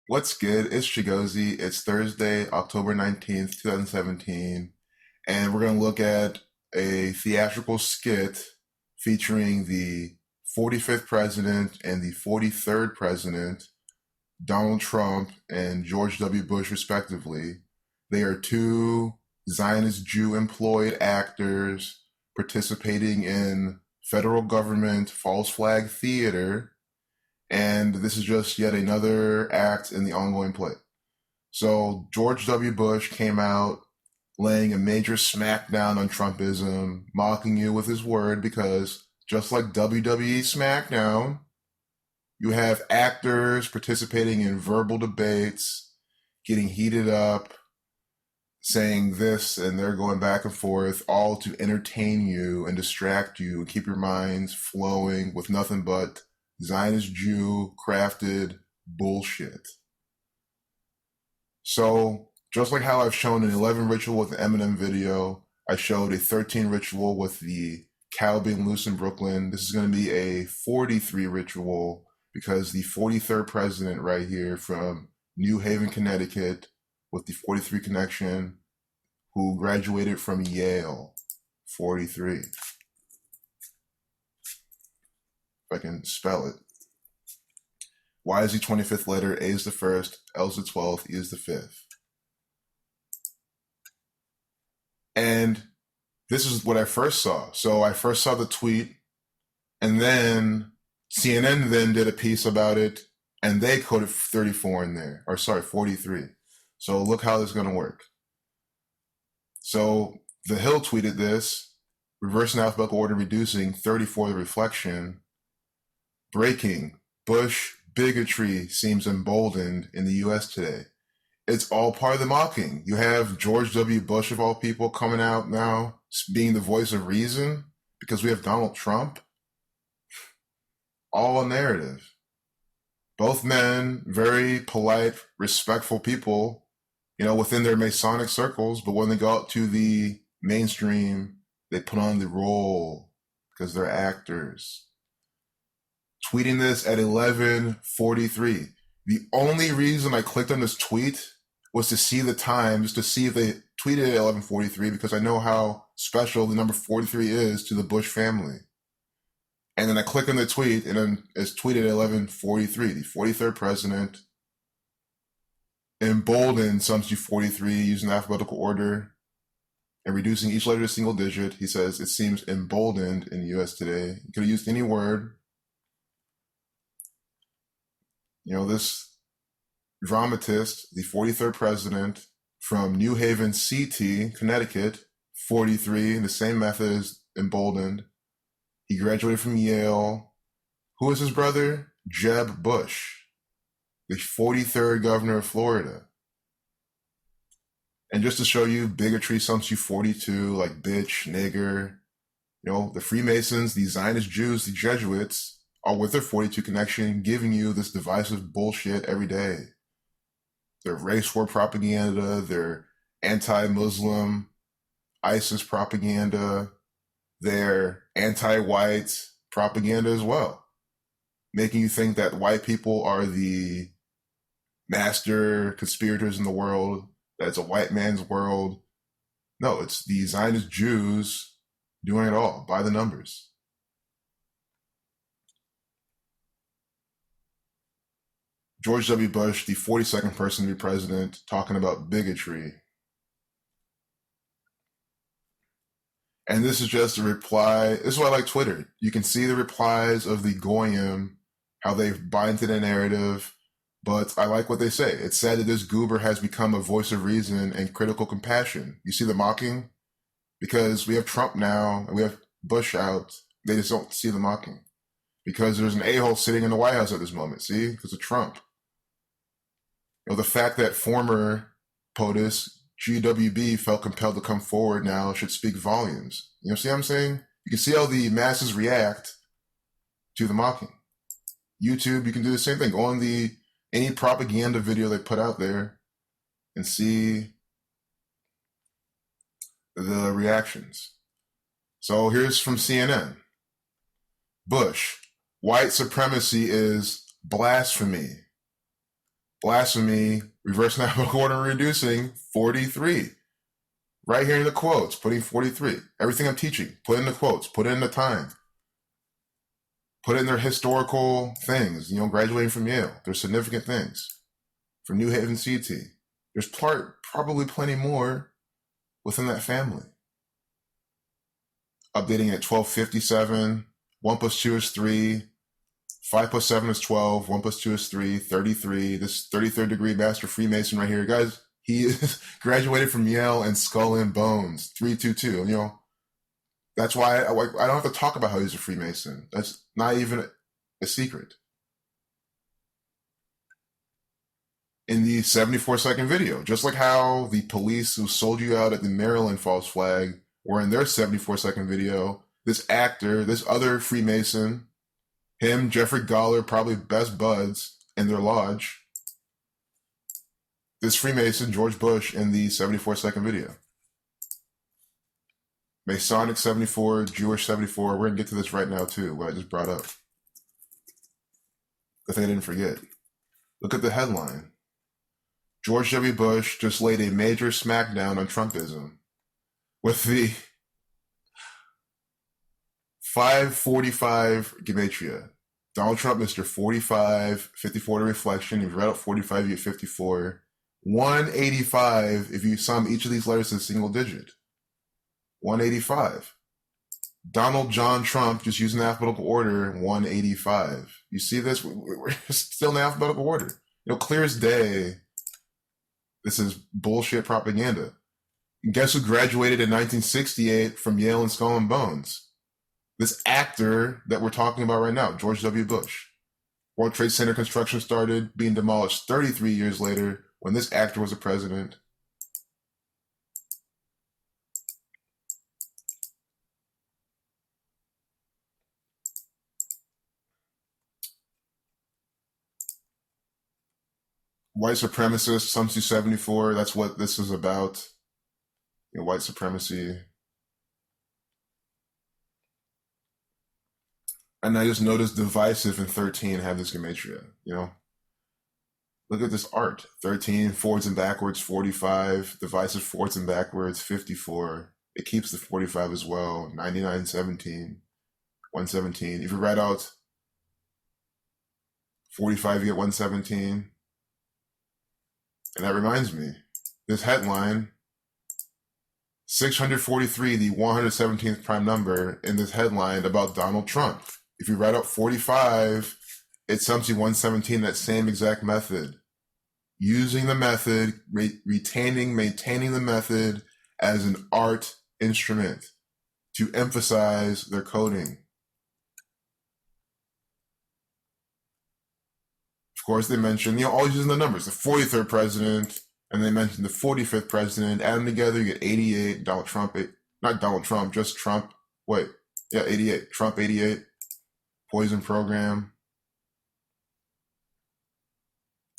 What's good? It's Chigozy. It's Thursday, October 19th, 2017, and we're going to look at a theatrical skit featuring the 45th president and the 43rd president, Donald Trump and George W. Bush, respectively. They are two Zionist Jew employed actors participating in federal government false flag theater, and this is just yet another act in the ongoing play. So George W. Bush came out laying a major smackdown on Trumpism, mocking you with his word because just like WWE SmackDown, you have actors participating in verbal debates, getting heated up, saying this, and they're going back and forth, all to entertain you and distract you and keep your minds flowing with nothing but Zionist Jew crafted bullshit. So, just like how I've shown an 11 ritual with the Eminem video, I showed a 13 ritual with the cow being loose in Brooklyn. This is going to be a 43 ritual because the 43rd president right here from New Haven, Connecticut, with the 43 connection, who graduated from Yale, 43. If I can spell it. Y is the 25th letter, A is the first, L is the 12th, E is the 5th. And this is what I first saw. So I first saw the tweet, and then CNN then did a piece about it, and they coded 34 in there, or sorry, 43. So look how this is going to work. So The Hill tweeted this, reversing alphabetical order, reducing 34 the reflection. Breaking, Bush bigotry seems emboldened in the U.S. today. It's all part of the mocking. You have George W. Bush, of all people, coming out now, being the voice of reason, because we have Donald Trump. All a narrative. Both men, very polite, respectful people, within their Masonic circles, but when they go out to the mainstream, they put on the role because they're actors. Tweeting this at 11:43. The only reason I clicked on this tweet was to see the time, just to see if they tweeted at 11:43, because I know how special the number 43 is to the Bush family. And then I click on the tweet, and then it's tweeted at 11:43. The 43rd president emboldened sums to 43 using alphabetical order and reducing each letter to a single digit. He says it seems emboldened in the U.S. today. You could have used any word. This dramatist, the 43rd president from New Haven, CT, Connecticut, 43, the same method as emboldened. He graduated from Yale. Who is his brother? Jeb Bush, the 43rd governor of Florida. And just to show you, bigotry sums to 42, like bitch, nigger. The Freemasons, the Zionist Jews, the Jesuits, are with their 42 connection, giving you this divisive bullshit every day. Their race war propaganda, their anti-Muslim ISIS propaganda, their anti-white propaganda as well, making you think that white people are the master conspirators in the world, that it's a white man's world. No, it's the Zionist Jews doing it all by the numbers. George W. Bush, the 42nd person to be president, talking about bigotry. And this is just a reply. This is why I like Twitter. You can see the replies of the Goyim, how they buy into the narrative, but I like what they say. It's said that this goober has become a voice of reason and critical compassion. You see the mocking? Because we have Trump now, and we have Bush out. They just don't see the mocking. Because there's an a-hole sitting in the White House at this moment, see? Because of Trump. The fact that former POTUS, GWB, felt compelled to come forward now should speak volumes. See what I'm saying? You can see how the masses react to the mocking. YouTube, you can do the same thing. Go on any propaganda video they put out there and see the reactions. So here's from CNN. Bush, white supremacy is blasphemy. blasphemy, reversing alphabetical order, and reducing 43. Right here in the quotes, putting 43. Everything I'm teaching, put in the quotes, put in the time. Put in their historical things, graduating from Yale. There's significant things. From New Haven CT. There's probably plenty more within that family. Updating at 1257. 1 plus 2 is 3. 5 plus 7 is 12. 1 plus 2 is 3. 33. This 33rd degree master Freemason right here. Guys, he is graduated from Yale and Skull and Bones. 322. That's why I don't have to talk about how he's a Freemason. That's not even a secret. In the 74-second video, just like how the police who sold you out at the Maryland false flag were in their 74-second video, this actor, this other Freemason, him, Jeffrey Goller, probably best buds in their lodge, this Freemason, George Bush, in the 74-second video. Masonic 74, Jewish 74. We're going to get to this right now, too, what I just brought up. Good thing I didn't forget. Look at the headline. George W. Bush just laid a major smackdown on Trumpism with the 545 Gematria. Donald Trump, Mr. 45, 54 to reflection. If you read out 45, you get 54. 185 if you sum each of these letters in a single digit. 185. Donald John Trump, just using alphabetical order, 185. You see this? We're still in alphabetical order. Clear as day, this is bullshit propaganda. And guess who graduated in 1968 from Yale and Skull and Bones? This actor that we're talking about right now, George W. Bush. World Trade Center construction started being demolished 33 years later when this actor was a president. White supremacists, some 274, that's what this is about. White supremacy. And I just noticed divisive and 13 have this gematria, Look at this art. 13, forwards and backwards, 45. Divisive, forwards and backwards, 54. It keeps the 45 as well. 99, 17, 117. If you write out 45, you get 117. And that reminds me, this headline, 643, the 117th prime number in this headline about Donald Trump. If you write out 45, it sums you 117, that same exact method. Using the method, maintaining the method as an art instrument to emphasize their coding. Of course, they mention, always using the numbers, the 43rd president, and they mentioned the 45th president. Add them together, you get 88. Donald Trump, not Donald Trump, just Trump. 88. Trump 88. Poison program.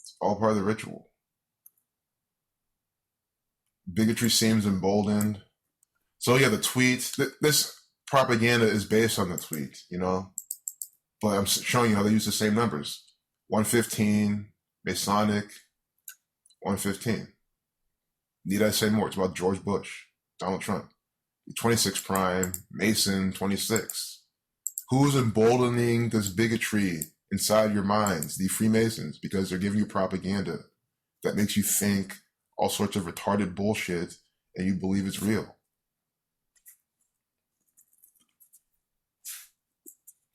It's all part of the ritual. Bigotry seems emboldened. So the tweet, this propaganda is based on the tweet, But I'm showing you how they use the same numbers. 115, Masonic, 115. Need I say more? It's about George Bush, Donald Trump. 26 prime, Mason, 26. Who's emboldening this bigotry inside your minds? The Freemasons, because they're giving you propaganda that makes you think all sorts of retarded bullshit and you believe it's real.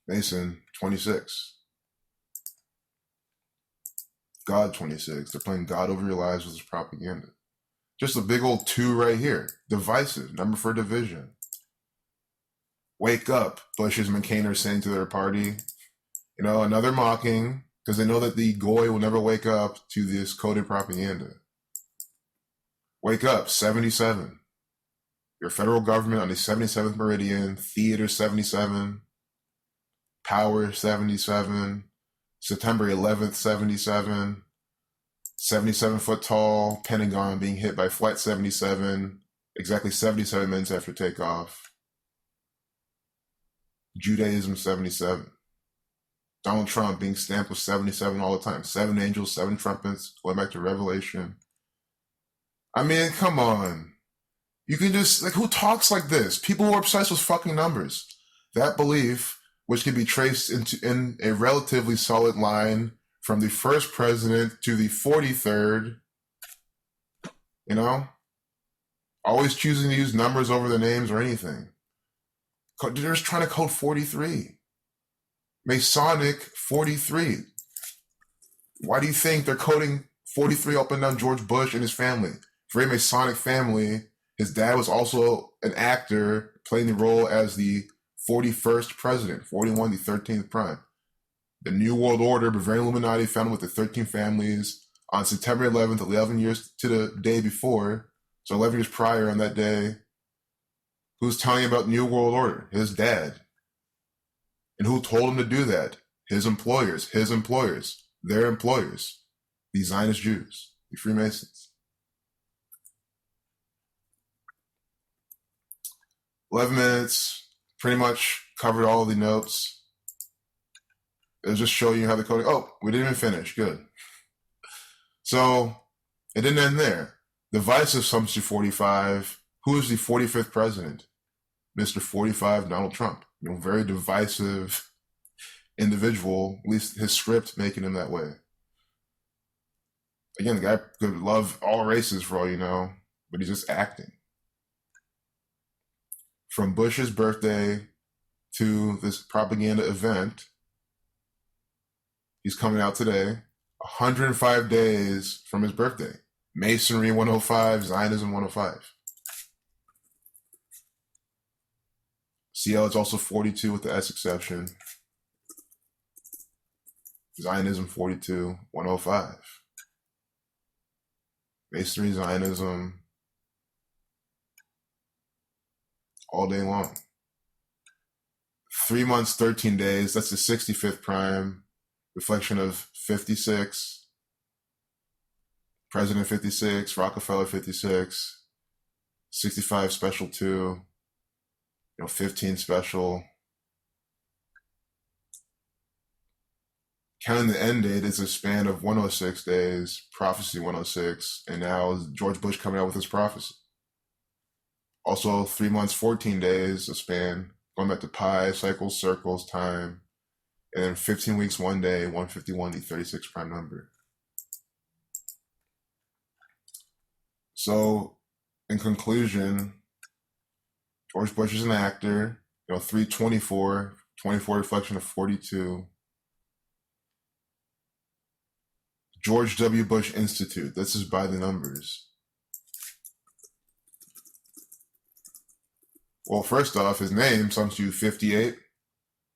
Mason, 26. God, 26. They're playing God over your lives with this propaganda. Just a big old 2 right here. Divisive, number for division. Wake up, Bush's McCain are saying to their party. Another mocking, because they know that the Goy will never wake up to this coded propaganda. Wake up, 77. Your federal government on the 77th meridian, Theater 77, Power 77, September 11th, 77, 77 foot tall, Pentagon being hit by Flight 77, exactly 77 minutes after takeoff. Judaism 77. Donald Trump being stamped with 77 all the time. 7 angels, 7 trumpets, going back to Revelation. I mean, come on. You can just, like, who talks like this? People who are obsessed with fucking numbers. That belief, which can be traced in a relatively solid line from the first president to the 43rd, you know? Always choosing to use numbers over their names or anything. They're just trying to code 43. Masonic 43. Why do you think they're coding 43 up and down George Bush and his family? Very Masonic family. His dad was also an actor playing the role as the 41st president, 41, the 13th prime. The New World Order, Bavarian Illuminati, founded with the 13 families on September 11th, 11 years to the day before. So 11 years prior on that day, who's telling you about New World Order? His dad. And who told him to do that? His employers, their employers, the Zionist Jews, the Freemasons. 11 minutes, pretty much covered all of the notes. It was just showing you how the coding. Oh, we didn't even finish. Good. So it didn't end there. The vice of Substitute 45. Who is the 45th president? Mr. 45, Donald Trump. You know, very divisive individual, at least his script making him that way. Again, the guy could love all races for all you know, but he's just acting. From Bush's birthday to this propaganda event, he's coming out today, 105 days from his birthday. Masonry 105, Zionism 105. CL is also 42 with the S exception. Zionism 42, 105. Masonry, Zionism, all day long. 3 months, 13 days, that's the 65th prime, reflection of 56, President 56, Rockefeller 56, 65 special 2, 15 special. Counting the end date is a span of 106 days, prophecy 106, and now George Bush coming out with his prophecy. Also 3 months, 14 days, a span, going back to pi, cycles, circles, time, and then 15 weeks, 1 day, 151, the 36 prime number. So, in conclusion, George Bush is an actor, 324, 24 reflection of 42. George W. Bush Institute, this is by the numbers. Well, first off, his name sums to 58,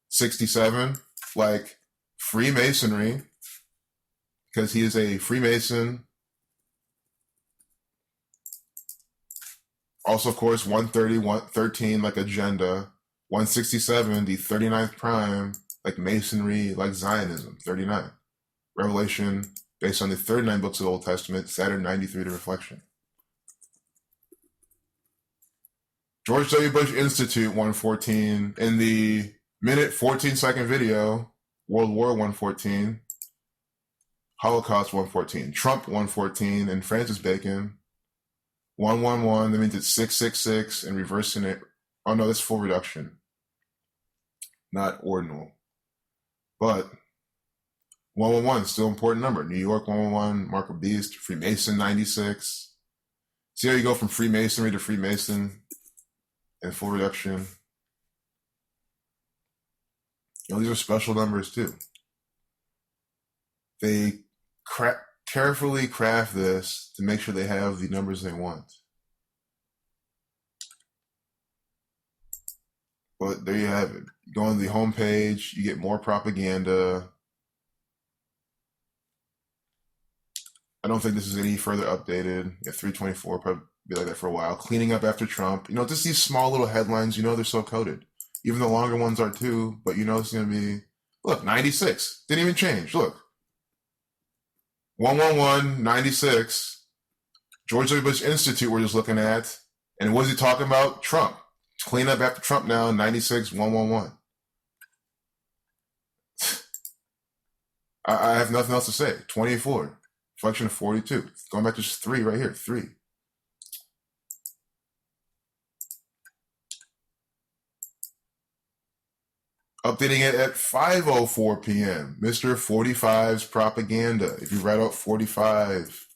67, like Freemasonry, because he is a Freemason. Also, of course, 130, 113, like agenda. 167, the 39th prime, like Masonry, like Zionism, 39. Revelation, based on the 39 books of the Old Testament, Saturn 93 to reflection. George W. Bush Institute 114, in the minute 14-second video, World War 114, Holocaust 114, Trump 114, and Francis Bacon 111, that means it's 666, and reversing it. Oh no, that's full reduction, not ordinal. But 111, still important number. New York 111, Mark of Beast, Freemason 96. See how you go from Freemasonry to Freemason and full reduction. These are special numbers too. They carefully craft this to make sure they have the numbers they want. But there you have it. You go on the homepage, you get more propaganda. I don't think this is any further updated. Yeah, 324, probably be like that for a while. Cleaning up after Trump. Just these small little headlines, they're so coded. Even the longer ones are too, but it's going to be, look, 96. Didn't even change. Look. 111, 96. George W. Bush Institute we're just looking at. And what is he talking about? Trump. Clean up after Trump now, 96, 111. I have nothing else to say. 24. Reflection of 42. Going back to just 3 right here. 3. Updating it at 5:04 p.m. Mr. 45's propaganda. If you write out 45,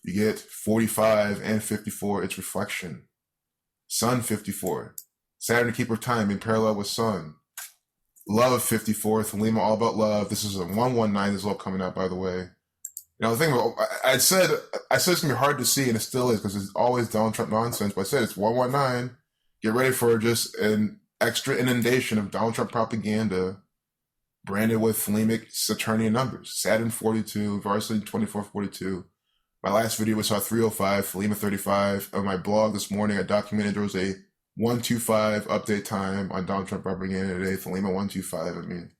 you get 45 and 54. Its reflection. Sun 54. Saturn, keeper of time, in parallel with Sun. Love 54. Thelema, all about love. This is a 119 as well coming out, by the way. You know, the thing about, I said it's going to be hard to see, and it still is, because it's always Donald Trump nonsense, but I said it's 119. Get ready for just an extra inundation of Donald Trump propaganda branded with Thelemic Saturnian numbers. Saturn 42, Varsity 2442. My last video we saw 305, Thelema 35. On my blog this morning, I documented there was a 125 update time on Donald Trump propaganda today. Thelema 125. I mean,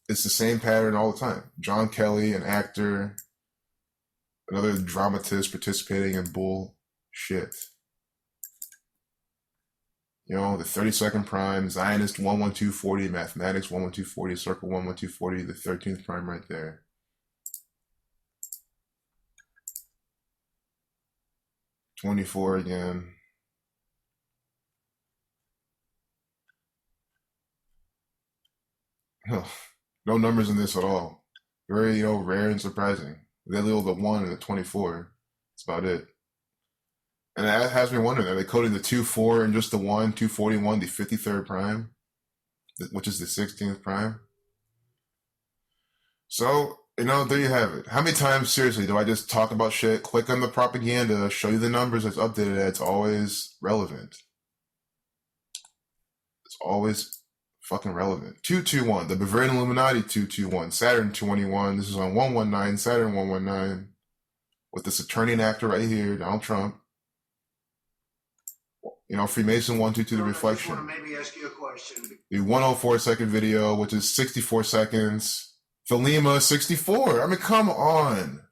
it's the same pattern all the time. John Kelly, an actor, another dramatist participating in bullshit. You know, the 32nd prime, Zionist 11240, mathematics 11240, circle 11240, the 13th prime right there. '24 again. No numbers in this at all. Very, you know, rare and surprising. They leave the 1 and the 24. That's about it. And that has me wondering, are they coding the 2-4 and just the 1, 241, the 53rd prime, which is the 16th prime? So, you know, there you have it. How many times, seriously, do I just talk about shit, click on the propaganda, show you the numbers that's updated, it's always relevant. It's always fucking relevant. 221, the Bavarian Illuminati 221, Saturn 221, this is on 119, Saturn 119, with the Saturnian actor right here, Donald Trump. You know, Freemason 122, the reflection. I just want to maybe ask you a question. The 104-second video, which is 64 seconds. Thelema 64. I mean, come on.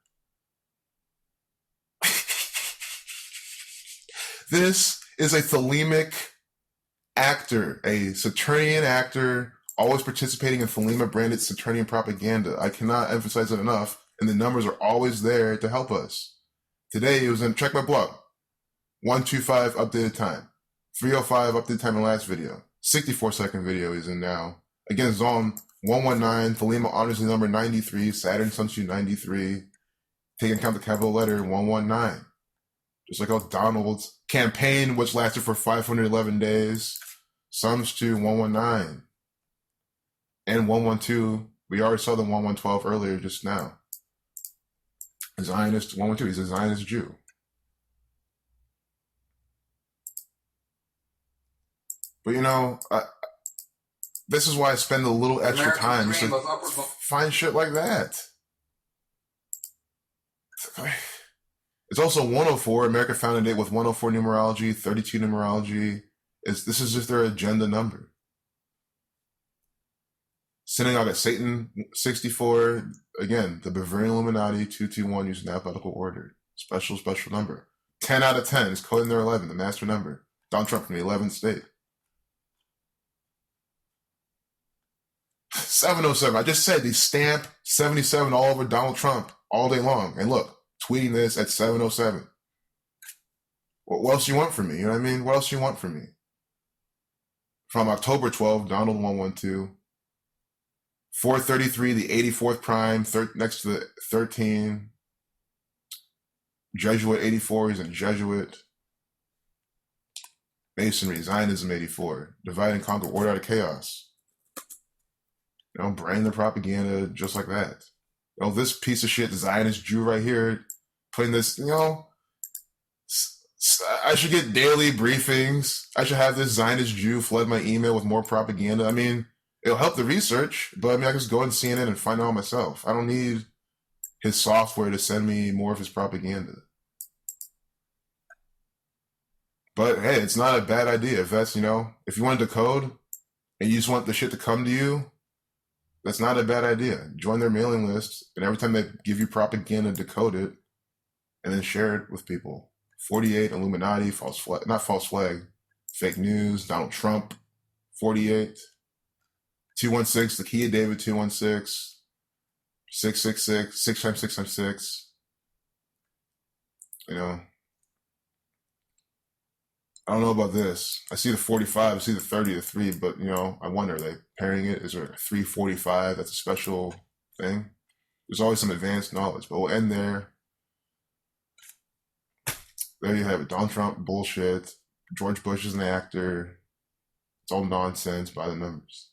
This is a Thelemic actor, a Saturnian actor, always participating in Thelema branded Saturnian propaganda. I cannot emphasize it enough, and the numbers are always there to help us. Today, it was in, check my blog, 125 updated time, 305 updated time in the last video, 64-second video is in now. Again, Zone 119, Thelema honors the number 93, Saturn Sunshine 93, taking account the capital letter 119. Just like how Donald's campaign, which lasted for 511 days, sums to 119. And 112, we already saw the 1112 earlier just now. A Zionist 112, he's a Zionist Jew. But you know, this is why I spend a little extra time to find shit like that. It's also 104. America founded it with 104 numerology, 32 numerology. This is just their agenda number. Synagogue at Satan 64. Again, the Bavarian Illuminati 221 using alphabetical order. Special number. 10 out of 10 is coding their 11, the master number. Donald Trump from the 11th state. 707. I just said they stamp 77 all over Donald Trump all day long. And look, tweeting this at 707. What else you want from me? You know what I mean? What else you want from me? From October 12, Donald 112. 433, the 84th prime, next to the 13. Jesuit 84, he's a Jesuit. Masonry, Zionism 84. Divide and conquer, order out of chaos. You know, brand the propaganda just like that. You know, this piece of shit, Zionist Jew right here, putting this, you know, I should get daily briefings. I should have this Zionist Jew flood my email with more propaganda. I mean, it'll help the research, but I mean, I can just go on CNN and find out myself. I don't need his software to send me more of his propaganda. But hey, it's not a bad idea. If that's, you know, if you want to decode and you just want the shit to come to you, that's not a bad idea. Join their mailing list, and every time they give you propaganda, decode it, and then share it with people. 48, Illuminati, false flag, not false flag, fake news, Donald Trump, 48. 216, the key of David 216, 666, 6 times 6 times 6. You know, I don't know about this. I see the 45, I see the 30, the 3, but I wonder, like pairing it, is there a 345? That's a special thing. There's always some advanced knowledge, but we'll end there. There you have it. Donald Trump, bullshit. George Bush is an actor. It's all nonsense by the numbers.